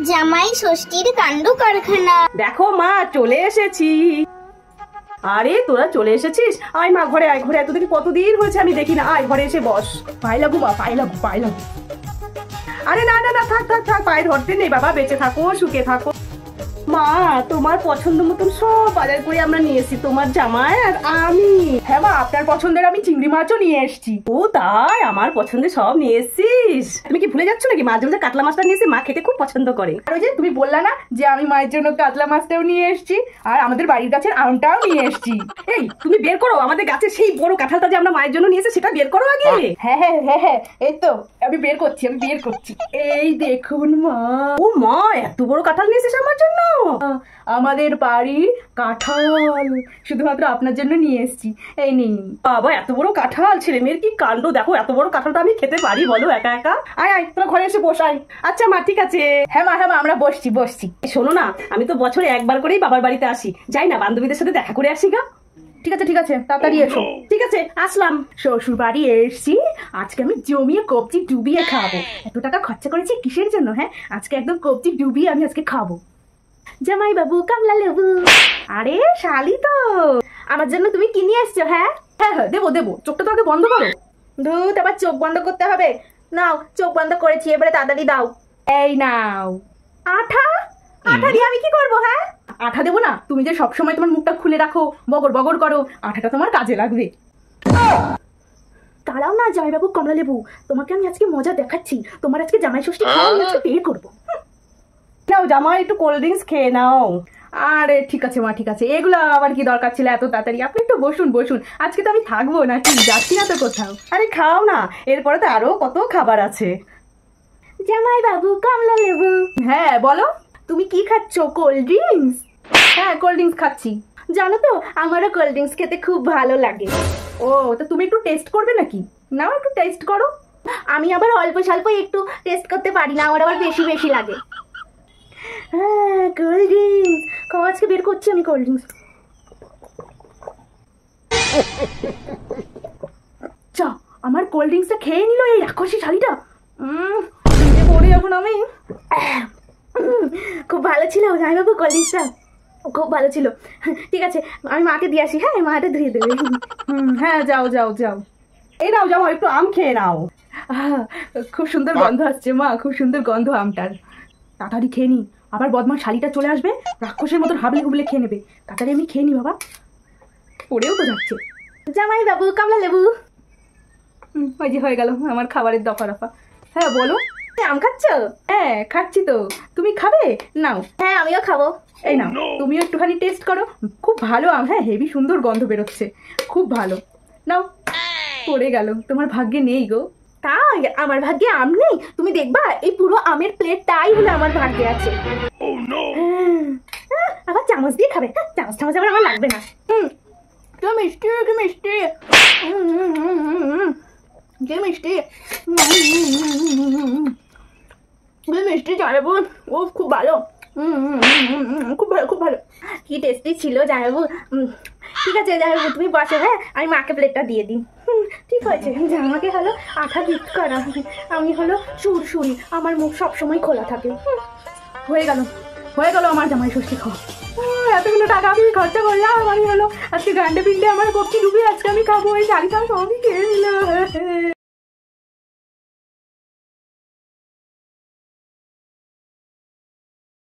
জামাই ষষ্ঠীর কাণ্ড কারখানা। দেখো মা, চলে এসেছি। আরে তোরা চলে এসেছিস? আয় মা, ঘরে আয়, ঘরে আয়। তোদেরকে কতদিন হয়েছে আমি দেখি না। আয় ঘরে এসে বস। পায়ে লাগু মা, পায়ে লাগু, পায়ে লাগু। আরে না না না, থাক থাক থাক, পায়ে ধরতে নেই বাবা, বেঁচে থাকো, সুখে থাকো। মা, তোমার পছন্দ মতন সব বাজার করে আমরা নিয়ে এসেছি, তোমার জামাই আর আমি। হ্যাঁ মা, আপনার পছন্দের আমি চিংড়ি মাছও নিয়ে এসেছি। ও তাই? আমার পছন্দের সব নিয়ে এসেছিস? তুমি কি ভুলে যাচ্ছ নাকি? মাঝে মাঝে কাতলা মাছটা নিয়ে এসে মা খেতে খুব পছন্দ করে। আর ওই যে তুমি বললা না যে আমি মায়ের জন্য কাতলা মাছটাও নিয়ে এসেছি, আর আমাদের বাড়ির গাছের আমটাও নিয়ে এসেছি। এই তুমি বের করো আমাদের গাছের সেই বড় কাঁঠালটা যে আমরা মায়ের জন্য নিয়ে এসেছি, সেটা বের করো আগে। হ্যাঁ হ্যাঁ হ্যাঁ হ্যাঁ, এই তো আমি বের করছি, আমি বের করছি। এই দেখুন মা। ও মা, এত বড় কাঁঠাল নিয়ে এসেছিস আমার জন্য? আমাদের বাড়ির কাঁঠাল শুধুমাত্র আপনার জন্য নিয়ে এসেছি, এই নিন। বাবা, এত বড় কাঁঠাল! ছেলে মেয়ের কি কাণ্ড দেখো, এত বড় কাঁঠালটা আমি খেতে পারি বলো একা একা? আয় আয়, তোরা ঘরে এসে বস, আয়। আচ্ছা মা, ঠিক আছে। হ্যাঁ মা, হ্যাঁ মা, আমরা বসছি বসছি। শোনো না, আমি তো বছরে একবার করেই বাবার বাড়িতে আসি, যাই না বান্ধবীদের সাথে দেখা করে আসি গা। ঠিক আছে ঠিক আছে, তাড়াতাড়ি এসো। ঠিক আছে, আসলাম। শ্বশুর বাড়ি এসছি, আজকে আমি জমিয়ে কবজি ডুবিয়ে খাবো। এত টাকা খরচা করেছি কিসের জন্য? হ্যাঁ, আজকে একদম কবজি ডুবিয়ে আমি আজকে খাবো। জামাই বাবু, কমলা লেবু। আরে শালি তো, আমার জন্য তুমি কি নিয়ে এসছো? হ্যাঁ হ্যাঁ হ্যাঁ, দেবো দেবো। চোখটা তো আগে বন্ধ করো। ধুত, আবার চোখ বন্ধ করতে হবে? নাও, চোখ বন্ধ করেছি, এবারে তাড়াতাড়ি দাও। এই নাও। আঠা? আঠা দিয়ে আমি কি করবো? হ্যাঁ, আঠা দেবো না? তুমি যে সবসময় তোমার মুখটা খুলে রাখো, বগর বগর করো, আঠাটা তোমার কাজে লাগবে। দাঁড়াও না জামাইবাবু, কমলা লেবু, তোমাকে আমি আজকে মজা দেখাচ্ছি। তোমার আজকে জামাই ষষ্ঠী খাওয়া আমি আজকে বের করবো। নাও জামাই, একটু কোল্ড ড্রিঙ্কস খেয়ে নাও। আরে ঠিক আছে মা, ঠিক আছে। এগুলো আবার কি দরকার ছিল এত তাড়াতাড়ি? আপনি একটু বসুন বসুন, আজকে তো আমি থাকবো নাকি, যাচ্ছি না তো কোথাও। আরে খাও না, এরপরে তো আরো কত খাবার আছে। জামাই বাবু, কমলা লেবু। হ্যাঁ বলো, তুমি কি খাচ্ছ? Cold drinks? হ্যাঁ, কোল্ড ড্রিঙ্কস খাচ্ছি। জানো তো, আমারও কোল্ড ড্রিঙ্কস খেতে খুব ভালো লাগে। ও, তো তুমি একটু টেস্ট করবে নাকি? নাও, একটু টেস্ট করো। আমি আবার অল্প স্বল্প একটু টেস্ট করতে পারি না, আমার আবার বেশি বেশি লাগে। হ্যাঁ, কোল্ড ড্রিঙ্কস খাওয়া আজকে বের করছি আমি কোল্ড ড্রিঙ্কস। আচ্ছা, আমার কোল্ড ড্রিঙ্কসটা খেয়ে নিল এই রাক্ষসী শালিটা। পড়ে যখন আমি, খুব ভালো ছিল জামাইবাবু, কোল্ড ড্রিঙ্কসটা খুব ভালো ছিল। ঠিক আছে, আমি মাকে দিয়ে আসি। হ্যাঁ, মাটা ধুয়ে দেবে। হ্যাঁ, যাও যাও যাও। এই নাও যাও, একটু আম খেয়ে নাও। খুব সুন্দর গন্ধ আসছে মা, খুব সুন্দর গন্ধ আমটার। তাড়াতাড়ি খেয়ে নি, আবার বদমাস শালিটা চলে আসবে, রাক্ষসের মতন হাবলে হুবলে খেয়ে নেবে। তাড়াতাড়ি আমি খেয়ে নি বাবা, পড়েও তো যাচ্ছে। জামাই বাবু, কমলা লেবু। ওই যে হয়ে গেল আমার খাবারের দফা রফা। হ্যাঁ বলো, আম খাচ্ছ? হ্যাঁ খাচ্ছি তো, তুমি খাবে? নাও। হ্যাঁ, আমিও খাবো। এই নাও, তুমিও একটুখানি টেস্ট করো। খুব ভালো আম, হ্যাঁ, হেভি সুন্দর গন্ধ বেরোচ্ছে, খুব ভালো। নাও। পড়ে গেল, তোমার ভাগ্যে নেই গো। তাই? আমার ভাগ্যে আম নেই? তুমি দেখবা, এই পুরো আমের প্লেটটাই হলো আমার ভাগ্যে আছে। আবার চামচ দিয়ে খাবে? চামচ চামচ আবার আমার লাগবে না। কি মিষ্টি, কি মিষ্টি, কি মিষ্টি, কি মিষ্টি জামাইবাবু। ও খুব ভালো, খুব ভালো, খুব ভালো। কি টেস্টি ছিল জামাইবাবু। ঠিক আছে জামাইবাবু, তুমি বসো। হ্যাঁ, আমি মাকে প্লেটটা দিয়ে দিই। ঠিক আছে, আমাকে হলো আঠা গিফট করা, আমি হলো সুরসুরি, আমার মুখ সবসময় খোলা থাকে। হয়ে গেল, হয়ে গেল আমার জামাই ষষ্ঠী খাওয়া। এতগুলো টাকা আমি খরচা করলাম, আমি হলো আজকে গান্ডে পিন্ডে আমার কবজি ডুবিয়ে আজকে আমি খাবো। এই শাড়িটা সবই খেয়ে নিল।